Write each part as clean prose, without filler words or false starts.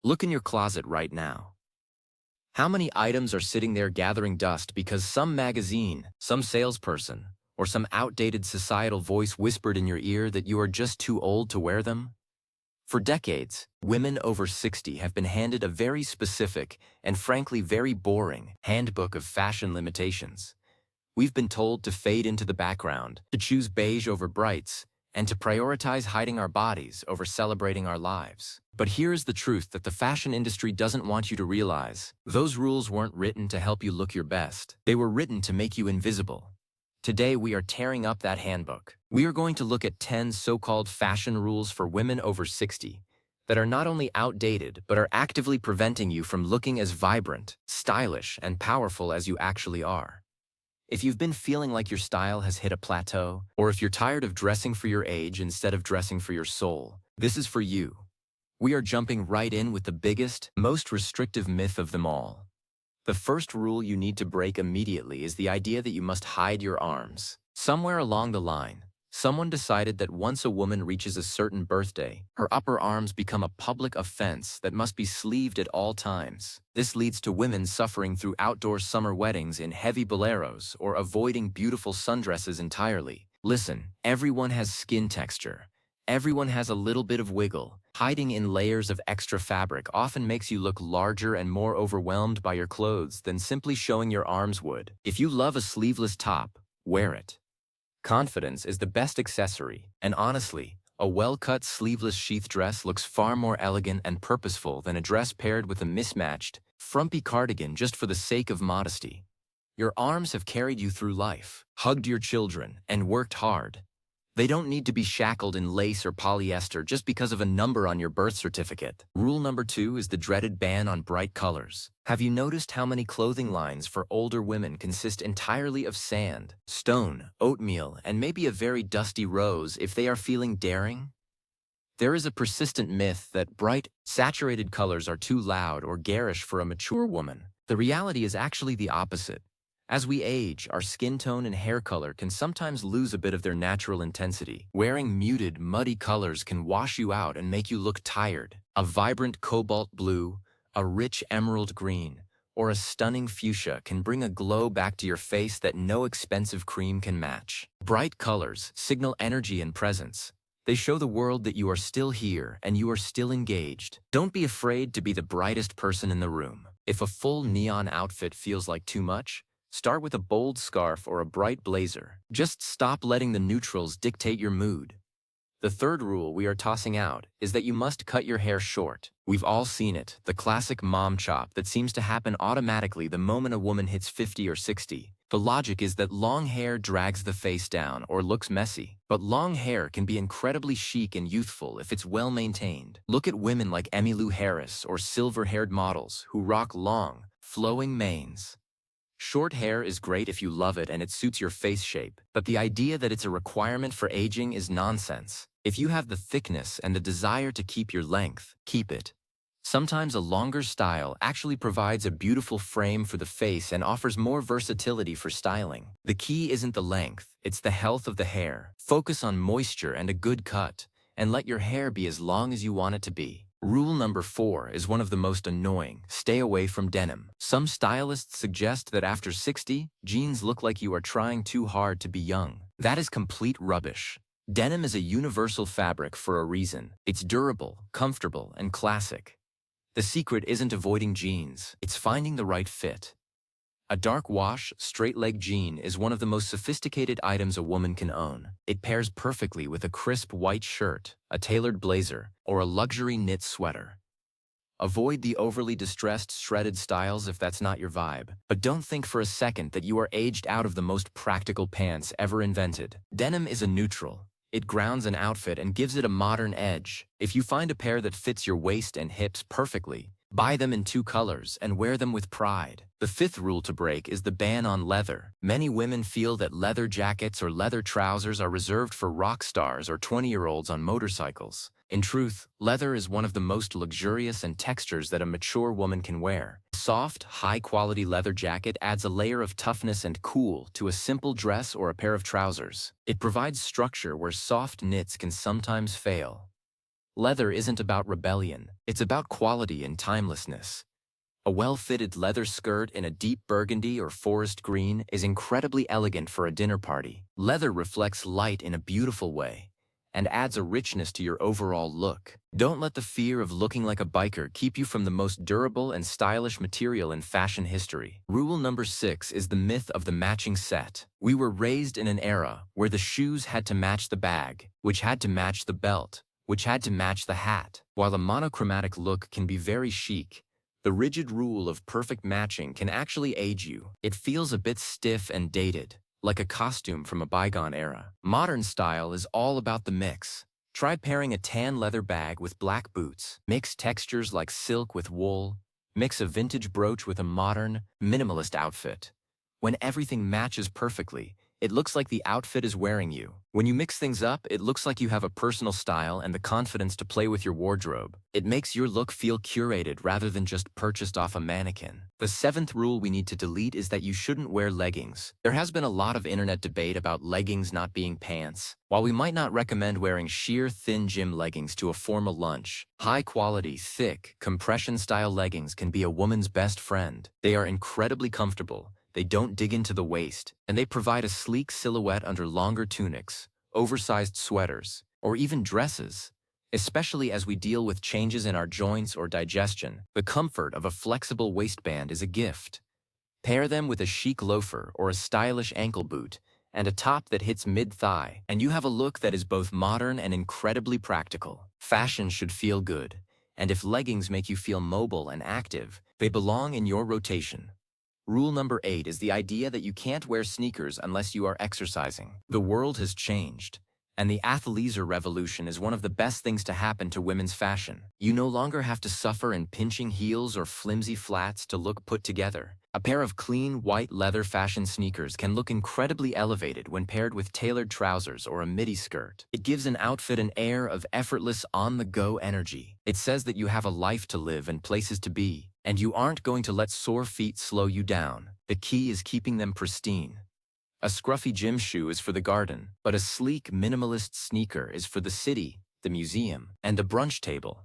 Look in your closet right now. How many items are sitting there gathering dust because some magazine, some salesperson, or some outdated societal voice whispered in your ear that you are just too old to wear them? For decades, women over 60 have been handed a very specific and frankly very boring handbook of fashion limitations. We've been told to fade into the background, to choose beige over brights, and to prioritize hiding our bodies over celebrating our lives. But here's the truth that the fashion industry doesn't want you to realize. Those rules weren't written to help you look your best. They were written to make you invisible. Today, we are tearing up that handbook. We are going to look at 10 so-called fashion rules for women over 60 that are not only outdated, but are actively preventing you from looking as vibrant, stylish, and powerful as you actually are. If you've been feeling like your style has hit a plateau, or if you're tired of dressing for your age instead of dressing for your soul, this is for you. We are jumping right in with the biggest, most restrictive myth of them all. The first rule you need to break immediately is the idea that you must hide your arms. Somewhere along the line, someone decided that once a woman reaches a certain birthday, her upper arms become a public offense that must be sleeved at all times. This leads to women suffering through outdoor summer weddings in heavy boleros or avoiding beautiful sundresses entirely. Listen, everyone has skin texture. Everyone has a little bit of wiggle. Hiding in layers of extra fabric often makes you look larger and more overwhelmed by your clothes than simply showing your arms would. If you love a sleeveless top, wear it. Confidence is the best accessory, and honestly, a well-cut sleeveless sheath dress looks far more elegant and purposeful than a dress paired with a mismatched, frumpy cardigan just for the sake of modesty. Your arms have carried you through life, hugged your children, and worked hard. They don't need to be shackled in lace or polyester just because of a number on your birth certificate. Rule number 2 is the dreaded ban on bright colors. Have you noticed how many clothing lines for older women consist entirely of sand, stone, oatmeal, and maybe a very dusty rose if they are feeling daring? There is a persistent myth that bright, saturated colors are too loud or garish for a mature woman. The reality is actually the opposite. As we age, our skin tone and hair color can sometimes lose a bit of their natural intensity. Wearing muted, muddy colors can wash you out and make you look tired. A vibrant cobalt blue, a rich emerald green, or a stunning fuchsia can bring a glow back to your face that no expensive cream can match. Bright colors signal energy and presence. They show the world that you are still here and you are still engaged. Don't be afraid to be the brightest person in the room. If a full neon outfit feels like too much, start with a bold scarf or a bright blazer. Just stop letting the neutrals dictate your mood. The third rule we are tossing out is that you must cut your hair short. We've all seen it, the classic mom chop that seems to happen automatically the moment a woman hits 50 or 60. The logic is that long hair drags the face down or looks messy. But long hair can be incredibly chic and youthful if it's well maintained. Look at women like Emmylou Harris or silver-haired models who rock long, flowing manes. Short hair is great if you love it and it suits your face shape, but the idea that it's a requirement for aging is nonsense. If you have the thickness and the desire to keep your length, keep it. Sometimes a longer style actually provides a beautiful frame for the face and offers more versatility for styling. The key isn't the length, it's the health of the hair. Focus on moisture and a good cut, and let your hair be as long as you want it to be. Rule number 4 is one of the most annoying. Stay away from denim. Some stylists suggest that after 60, jeans look like you are trying too hard to be young. That is complete rubbish. Denim is a universal fabric for a reason. It's durable, comfortable, and classic. The secret isn't avoiding jeans, it's finding the right fit. A dark wash, straight-leg jean is one of the most sophisticated items a woman can own. It pairs perfectly with a crisp white shirt, a tailored blazer, or a luxury knit sweater. Avoid the overly distressed shredded styles if that's not your vibe, but don't think for a second that you are aged out of the most practical pants ever invented. Denim is a neutral. It grounds an outfit and gives it a modern edge. If you find a pair that fits your waist and hips perfectly, buy them in 2 colors and wear them with pride. The 5th rule to break is the ban on leather. Many women feel that leather jackets or leather trousers are reserved for rock stars or 20-year-olds on motorcycles. In truth, leather is one of the most luxurious and textures that a mature woman can wear. A soft, high-quality leather jacket adds a layer of toughness and cool to a simple dress or a pair of trousers. It provides structure where soft knits can sometimes fail. Leather isn't about rebellion, it's about quality and timelessness. A well-fitted leather skirt in a deep burgundy or forest green is incredibly elegant for a dinner party. Leather reflects light in a beautiful way and adds a richness to your overall look. Don't let the fear of looking like a biker keep you from the most durable and stylish material in fashion history. Rule number 6 is the myth of the matching set. We were raised in an era where the shoes had to match the bag, which had to match the belt, which had to match the hat. While a monochromatic look can be very chic, the rigid rule of perfect matching can actually age you. It feels a bit stiff and dated, like a costume from a bygone era. Modern style is all about the mix. Try pairing a tan leather bag with black boots. Mix textures like silk with wool. Mix a vintage brooch with a modern, minimalist outfit. When everything matches perfectly, it looks like the outfit is wearing you. When you mix things up, it looks like you have a personal style and the confidence to play with your wardrobe. It makes your look feel curated rather than just purchased off a mannequin. The 7th rule we need to delete is that you shouldn't wear leggings. There has been a lot of internet debate about leggings not being pants. While we might not recommend wearing sheer, thin gym leggings to a formal lunch, high-quality, thick, compression-style leggings can be a woman's best friend. They are incredibly comfortable. They don't dig into the waist, and they provide a sleek silhouette under longer tunics, oversized sweaters, or even dresses. Especially as we deal with changes in our joints or digestion, the comfort of a flexible waistband is a gift. Pair them with a chic loafer or a stylish ankle boot, and a top that hits mid-thigh, and you have a look that is both modern and incredibly practical. Fashion should feel good, and if leggings make you feel mobile and active, they belong in your rotation. Rule number 8 is the idea that you can't wear sneakers unless you are exercising. The world has changed, and the athleisure revolution is one of the best things to happen to women's fashion. You no longer have to suffer in pinching heels or flimsy flats to look put together. A pair of clean, white leather fashion sneakers can look incredibly elevated when paired with tailored trousers or a midi skirt. It gives an outfit an air of effortless, on-the-go energy. It says that you have a life to live and places to be, and you aren't going to let sore feet slow you down. The key is keeping them pristine. A scruffy gym shoe is for the garden, but a sleek, minimalist sneaker is for the city, the museum, and the brunch table.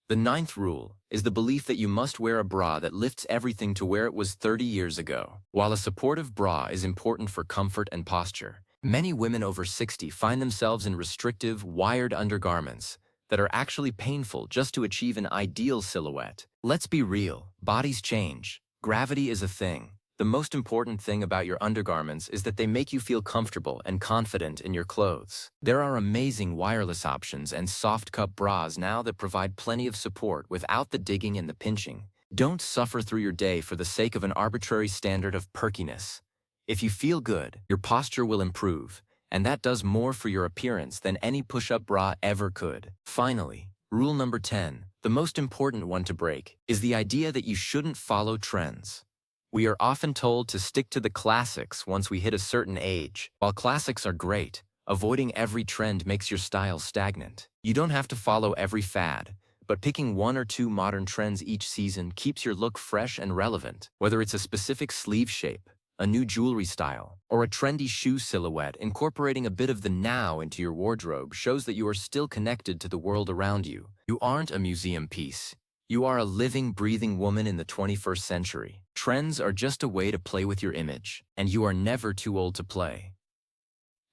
The 9th rule is the belief that you must wear a bra that lifts everything to where it was 30 years ago. While a supportive bra is important for comfort and posture, many women over 60 find themselves in restrictive, wired undergarments that are actually painful just to achieve an ideal silhouette. Let's be real, bodies change. Gravity is a thing. The most important thing about your undergarments is that they make you feel comfortable and confident in your clothes. There are amazing wireless options and soft cup bras now that provide plenty of support without the digging and the pinching. Don't suffer through your day for the sake of an arbitrary standard of perkiness. If you feel good, your posture will improve, and that does more for your appearance than any push-up bra ever could. Finally, rule number 10, the most important one to break, is the idea that you shouldn't follow trends. We are often told to stick to the classics once we hit a certain age. While classics are great, avoiding every trend makes your style stagnant. You don't have to follow every fad, but picking 1 or 2 modern trends each season keeps your look fresh and relevant. Whether it's a specific sleeve shape, a new jewelry style, or a trendy shoe silhouette, incorporating a bit of the now into your wardrobe shows that you are still connected to the world around you. You aren't a museum piece. You are a living, breathing woman in the 21st century. Trends are just a way to play with your image, and you are never too old to play.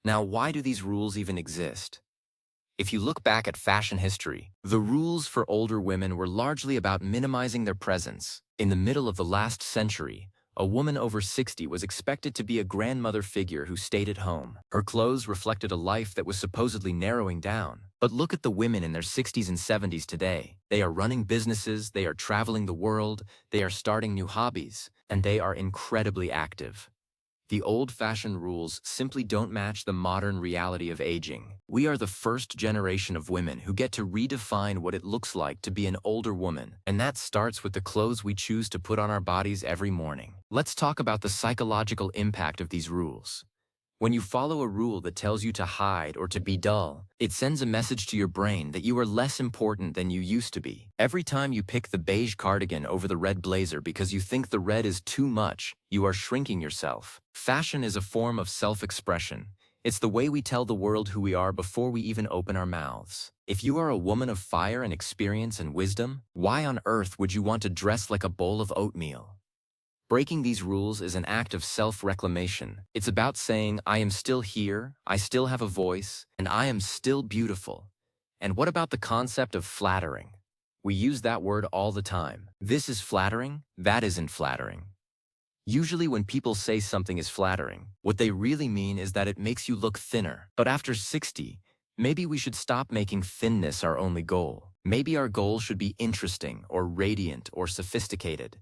Now, why do these rules even exist? If you look back at fashion history, the rules for older women were largely about minimizing their presence. In the middle of the last century, a woman over 60 was expected to be a grandmother figure who stayed at home. Her clothes reflected a life that was supposedly narrowing down. But look at the women in their 60s and 70s today. They are running businesses, they are traveling the world, they are starting new hobbies, and they are incredibly active. The old-fashioned rules simply don't match the modern reality of aging. We are the first generation of women who get to redefine what it looks like to be an older woman, and that starts with the clothes we choose to put on our bodies every morning. Let's talk about the psychological impact of these rules. When you follow a rule that tells you to hide or to be dull, it sends a message to your brain that you are less important than you used to be. Every time you pick the beige cardigan over the red blazer because you think the red is too much, you are shrinking yourself. Fashion is a form of self-expression. It's the way we tell the world who we are before we even open our mouths. If you are a woman of fire and experience and wisdom, why on earth would you want to dress like a bowl of oatmeal? Breaking these rules is an act of self-reclamation. It's about saying, I am still here, I still have a voice, and I am still beautiful. And what about the concept of flattering? We use that word all the time. This is flattering, that isn't flattering. Usually when people say something is flattering, what they really mean is that it makes you look thinner. But after 60, maybe we should stop making thinness our only goal. Maybe our goal should be interesting or radiant or sophisticated.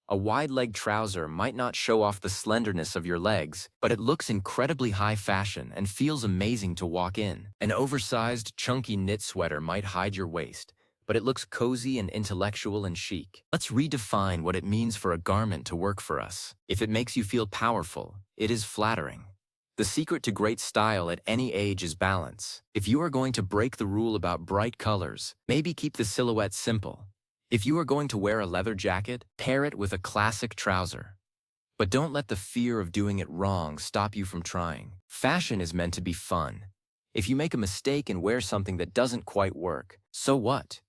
A wide-leg trouser might not show off the slenderness of your legs, but it looks incredibly high fashion and feels amazing to walk in. An oversized, chunky knit sweater might hide your waist, but it looks cozy and intellectual and chic. Let's redefine what it means for a garment to work for us. If it makes you feel powerful, it is flattering. The secret to great style at any age is balance. If you are going to break the rule about bright colors, maybe keep the silhouette simple. If you are going to wear a leather jacket, pair it with a classic trouser. But don't let the fear of doing it wrong stop you from trying. Fashion is meant to be fun. If you make a mistake and wear something that doesn't quite work, so what?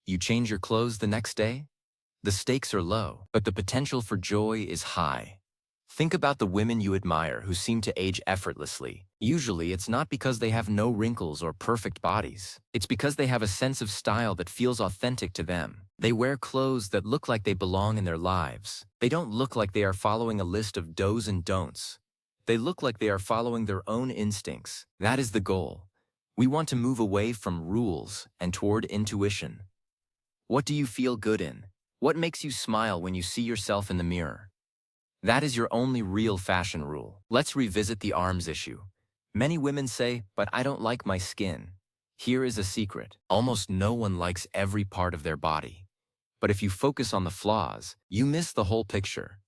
You change your clothes the next day? The stakes are low, but the potential for joy is high. Think about the women you admire who seem to age effortlessly. Usually, it's not because they have no wrinkles or perfect bodies. It's because they have a sense of style that feels authentic to them. They wear clothes that look like they belong in their lives. They don't look like they are following a list of do's and don'ts. They look like they are following their own instincts. That is the goal. We want to move away from rules and toward intuition. What do you feel good in? What makes you smile when you see yourself in the mirror? That is your only real fashion rule. Let's revisit the arms issue. Many women say, but I don't like my skin. Here is a secret. Almost no one likes every part of their body. But if you focus on the flaws, you miss the whole picture.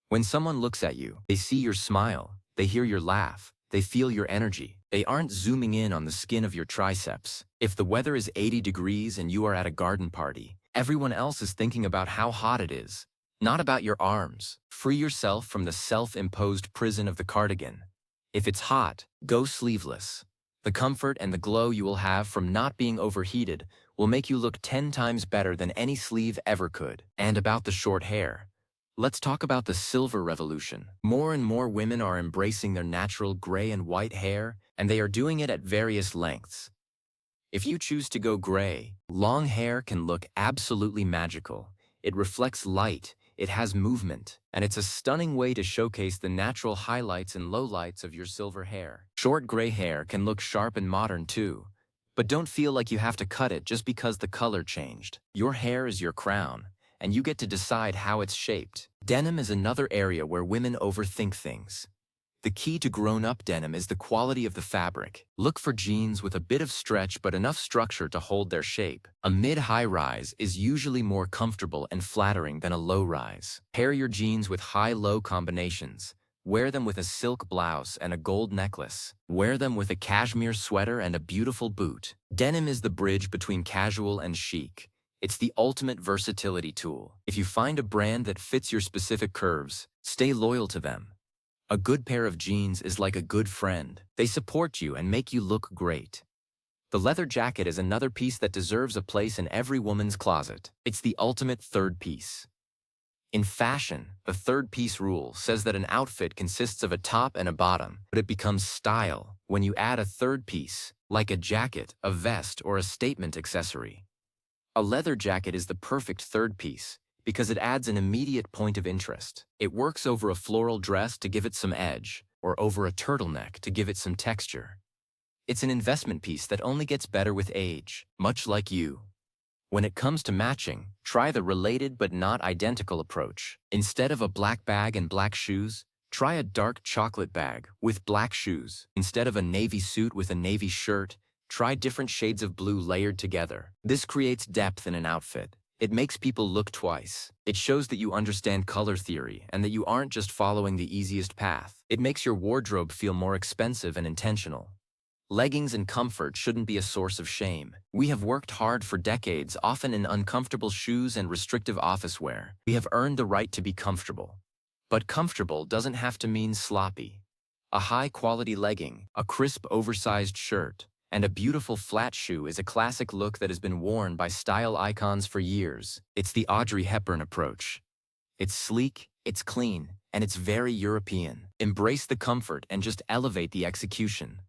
When someone looks at you, they see your smile, they hear your laugh, they feel your energy. They aren't zooming in on the skin of your triceps. If the weather is 80 degrees and you are at a garden party, everyone else is thinking about how hot it is. Not about your arms. Free yourself from the self-imposed prison of the cardigan. If it's hot, go sleeveless. The comfort and the glow you will have from not being overheated will make you look 10 times better than any sleeve ever could. And about the short hair. Let's talk about the silver revolution. More and more women are embracing their natural gray and white hair, and they are doing it at various lengths. If you choose to go gray, long hair can look absolutely magical. It reflects light, it has movement, and it's a stunning way to showcase the natural highlights and lowlights of your silver hair. Short gray hair can look sharp and modern too, but don't feel like you have to cut it just because the color changed. Your hair is your crown, and you get to decide how it's shaped. Denim is another area where women overthink things. The key to grown-up denim is the quality of the fabric. Look for jeans with a bit of stretch but enough structure to hold their shape. A mid-high rise is usually more comfortable and flattering than a low rise. Pair your jeans with high-low combinations. Wear them with a silk blouse and a gold necklace. Wear them with a cashmere sweater and a beautiful boot. Denim is the bridge between casual and chic. It's the ultimate versatility tool. If you find a brand that fits your specific curves, stay loyal to them. A good pair of jeans is like a good friend. They support you and make you look great. The leather jacket is another piece that deserves a place in every woman's closet. It's the ultimate third piece. In fashion, the third piece rule says that an outfit consists of a top and a bottom, but it becomes style when you add a third piece, like a jacket, a vest, or a statement accessory. A leather jacket is the perfect third piece, because it adds an immediate point of interest. It works over a floral dress to give it some edge, or over a turtleneck to give it some texture. It's an investment piece that only gets better with age, much like you. When it comes to matching, try the related but not identical approach. Instead of a black bag and black shoes, try a dark chocolate bag with black shoes. Instead of a navy suit with a navy shirt, try different shades of blue layered together. This creates depth in an outfit. It makes people look twice. It shows that you understand color theory and that you aren't just following the easiest path. It makes your wardrobe feel more expensive and intentional. Leggings and comfort shouldn't be a source of shame. We have worked hard for decades, often in uncomfortable shoes and restrictive office wear. We have earned the right to be comfortable. But comfortable doesn't have to mean sloppy. A high-quality legging, a crisp, oversized shirt, And a beautiful flat shoe is a classic look that has been worn by style icons for years. It's the Audrey Hepburn approach. It's sleek, it's clean, and it's very European. Embrace the comfort and just elevate the execution.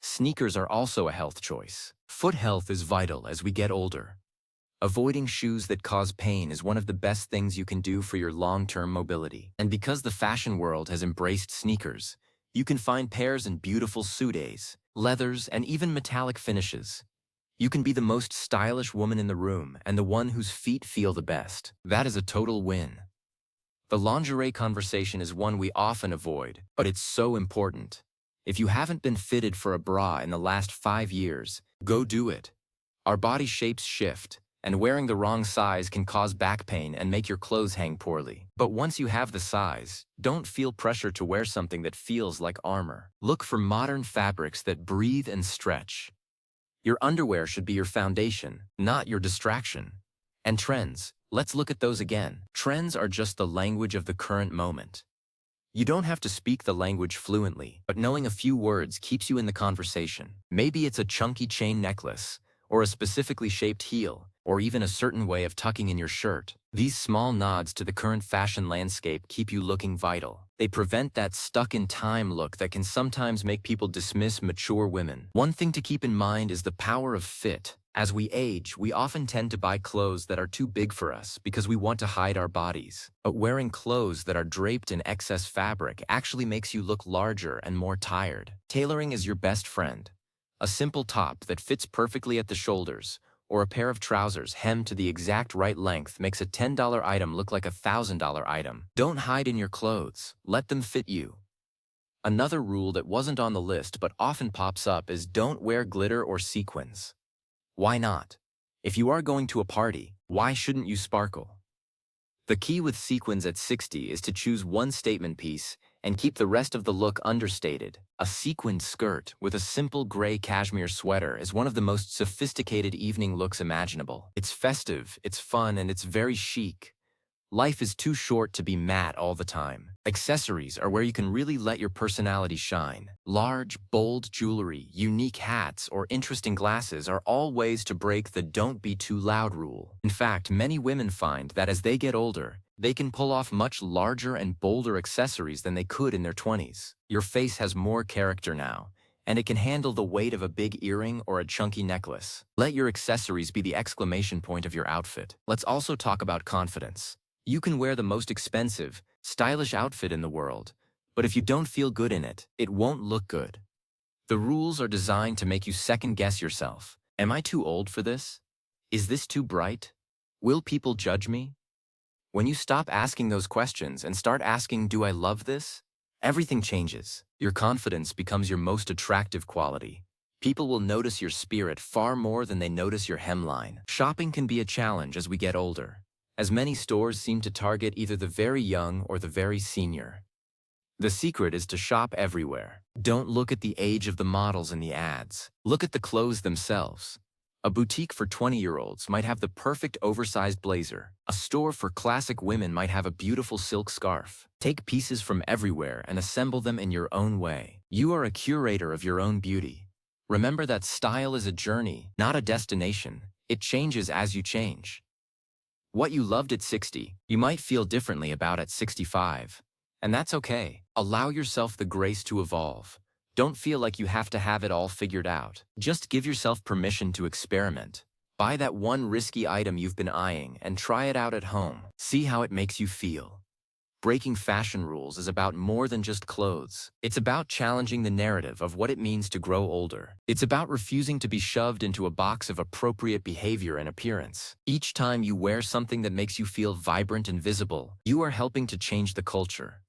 Sneakers are also a health choice. Foot health is vital as we get older. Avoiding shoes that cause pain is one of the best things you can do for your long-term mobility. And because the fashion world has embraced sneakers, you can find pairs in beautiful suedes, leathers, and even metallic finishes. You can be the most stylish woman in the room and the one whose feet feel the best. That is a total win. The lingerie conversation is one we often avoid, but it's so important. If you haven't been fitted for a bra in the last 5 years, go do it. Our body shapes shift, and wearing the wrong size can cause back pain and make your clothes hang poorly. But once you have the size, don't feel pressure to wear something that feels like armor. Look for modern fabrics that breathe and stretch. Your underwear should be your foundation, not your distraction. And trends, let's look at those again. Trends are just the language of the current moment. You don't have to speak the language fluently, but knowing a few words keeps you in the conversation. Maybe it's a chunky chain necklace, or a specifically shaped heel, or even a certain way of tucking in your shirt. These small nods to the current fashion landscape keep you looking vital. They prevent that stuck-in-time look that can sometimes make people dismiss mature women. One thing to keep in mind is the power of fit. As we age, we often tend to buy clothes that are too big for us because we want to hide our bodies. But wearing clothes that are draped in excess fabric actually makes you look larger and more tired. Tailoring is your best friend. A simple top that fits perfectly at the shoulders, or a pair of trousers hemmed to the exact right length makes a $10 item look like a $1,000 item. Don't hide in your clothes. Let them fit you. Another rule that wasn't on the list but often pops up is don't wear glitter or sequins. Why not? If you are going to a party, why shouldn't you sparkle? The key with sequins at 60 is to choose one statement piece and keep the rest of the look understated. A sequined skirt with a simple gray cashmere sweater is one of the most sophisticated evening looks imaginable. It's festive, it's fun, and it's very chic. Life is too short to be matte all the time. Accessories are where you can really let your personality shine. Large, bold jewelry, unique hats, or interesting glasses are all ways to break the don't be too loud rule. In fact, many women find that as they get older, they can pull off much larger and bolder accessories than they could in their 20s. Your face has more character now, and it can handle the weight of a big earring or a chunky necklace. Let your accessories be the exclamation point of your outfit. Let's also talk about confidence. You can wear the most expensive, stylish outfit in the world, but if you don't feel good in it, it won't look good. The rules are designed to make you second-guess yourself. Am I too old for this? Is this too bright? Will people judge me? When you stop asking those questions and start asking, do I love this? Everything changes. Your confidence becomes your most attractive quality. People will notice your spirit far more than they notice your hemline. Shopping can be a challenge as we get older, as many stores seem to target either the very young or the very senior. The secret is to shop everywhere. Don't look at the age of the models in the ads. Look at the clothes themselves. A boutique for 20-year-olds might have the perfect oversized blazer. A store for classic women might have a beautiful silk scarf. Take pieces from everywhere and assemble them in your own way. You are a curator of your own beauty. Remember that style is a journey, not a destination. It changes as you change. What you loved at 60, you might feel differently about at 65. And that's okay. Allow yourself the grace to evolve. Don't feel like you have to have it all figured out. Just give yourself permission to experiment. Buy that one risky item you've been eyeing and try it out at home. See how it makes you feel. Breaking fashion rules is about more than just clothes. It's about challenging the narrative of what it means to grow older. It's about refusing to be shoved into a box of appropriate behavior and appearance. Each time you wear something that makes you feel vibrant and visible, you are helping to change the culture.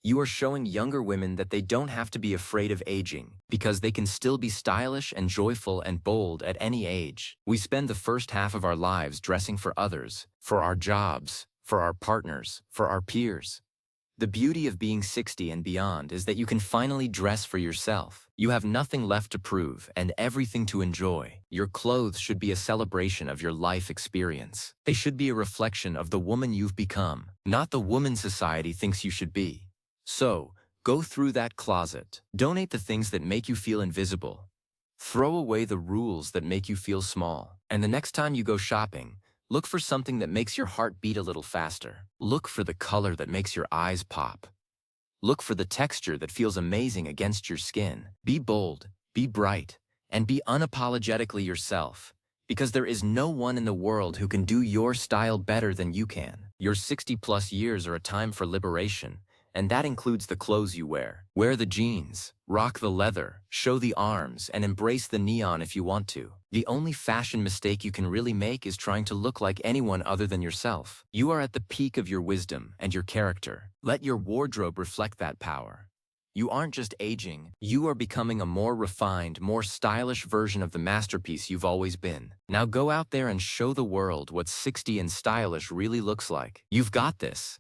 You are showing younger women that they don't have to be afraid of aging, because they can still be stylish and joyful and bold at any age. We spend the first half of our lives dressing for others, for our jobs, for our partners, for our peers. The beauty of being 60 and beyond is that you can finally dress for yourself. You have nothing left to prove and everything to enjoy. Your clothes should be a celebration of your life experience. They should be a reflection of the woman you've become, not the woman society thinks you should be. So, go through that closet. Donate the things that make you feel invisible. Throw away the rules that make you feel small. And the next time you go shopping, look for something that makes your heart beat a little faster. Look for the color that makes your eyes pop. Look for the texture that feels amazing against your skin. Be bold, be bright, and be unapologetically yourself. Because there is no one in the world who can do your style better than you can. Your 60-plus years are a time for liberation, and that includes the clothes you wear. Wear the jeans, rock the leather, show the arms, and embrace the neon if you want to. The only fashion mistake you can really make is trying to look like anyone other than yourself. You are at the peak of your wisdom and your character. Let your wardrobe reflect that power. You aren't just aging, you are becoming a more refined, more stylish version of the masterpiece you've always been. Now go out there and show the world what 60 and stylish really looks like. You've got this.